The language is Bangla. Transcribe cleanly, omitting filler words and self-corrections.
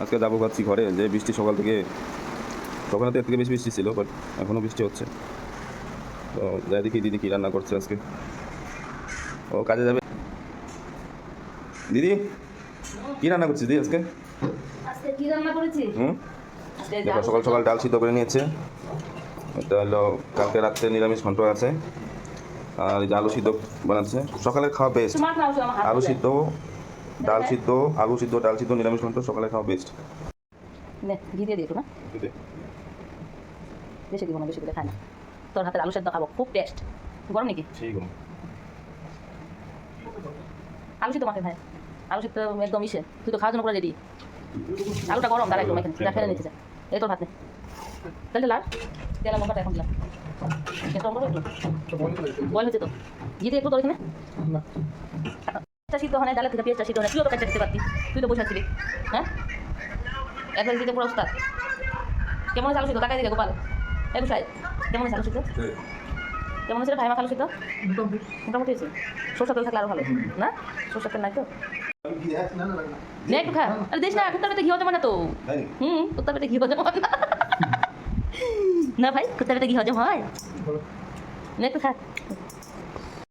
আজকে যাবো ভাবছি ঘরে, যে বৃষ্টি সকাল থেকে, সকালে তো এর থেকে বেশি বৃষ্টি ছিল, বাট এখনও বৃষ্টি হচ্ছে। তো যাই দেখি দিদি কী রান্না করছে আজকে। ও কাজে যাবে। দিদি কী রান্না করছিস দিদি আজকে? আজকে কি রান্না করেছি? দেখো সকাল সকাল ডাল সিদ্ধ করে নিয়েছে। এটা হলো কালকে রাত্রে নিরামিষ ঘন্ট আছে, আর এই যে আলু সিদ্ধ বানাচ্ছে। সকালে খাওয়া বেস্ট। আলু সিদ্ধ, ডাল সিদ্ধ, আলু সিদ্ধ, ডাল সিদ্ধ, নিরামিষ ঘন্ট সকালে খাওয়া বেস্ট। ঘি দিয়ে দিই একটু, না বেশি দিব না, বেশি দিলে খাই না। তোর হাতের আলু সেদ্ধ খাবো, খুব টেস্ট। গরম নাকি? আলু সিদ্ধ মাখে ভাই, আলু সিদ্ধ একদম ইসে, তুই তো খাওয়ার জন্য করে রেডি। আলুটা গরম, দাঁড়া একদম এখানে ফেলে নিতে চাই। এই তোর হাতে তাহলে লাল তেল লঙ্কাটা এখন দিলাম, বয়েল হচ্ছে তো। ঘি দিয়ে একটু তোর এখানে সিদ্ধ হয় না, ডালের থেকে পেঁয়াজটা সিদ্ধ হয় না। তুইও তো কাজটা দিতে পারতি, তুই তো বসে আছিলি। হ্যাঁ একবার দিতে পুরো উস্তাদ। কেমন আছে আলু সিদ্ধ? তাকাই দিকে গোপাল, একটু সাই। কেমন আছে আলু সিদ্ধ? কেমন আছে ভাই? মাখা আলু সিদ্ধ মোটামুটি হয়েছে। সরষা তেল থাকলে আরো ভালো না? সরষা তেল নাই তো, নে একটু খা। আরে দিস না, কুত্তার পেটে ঘি হজম হয় না তো। কুত্তার পেটে ঘি হজম হয় না। না ভাই, কুত্তার পেটে ঘি হজম হয় না, একটু খা।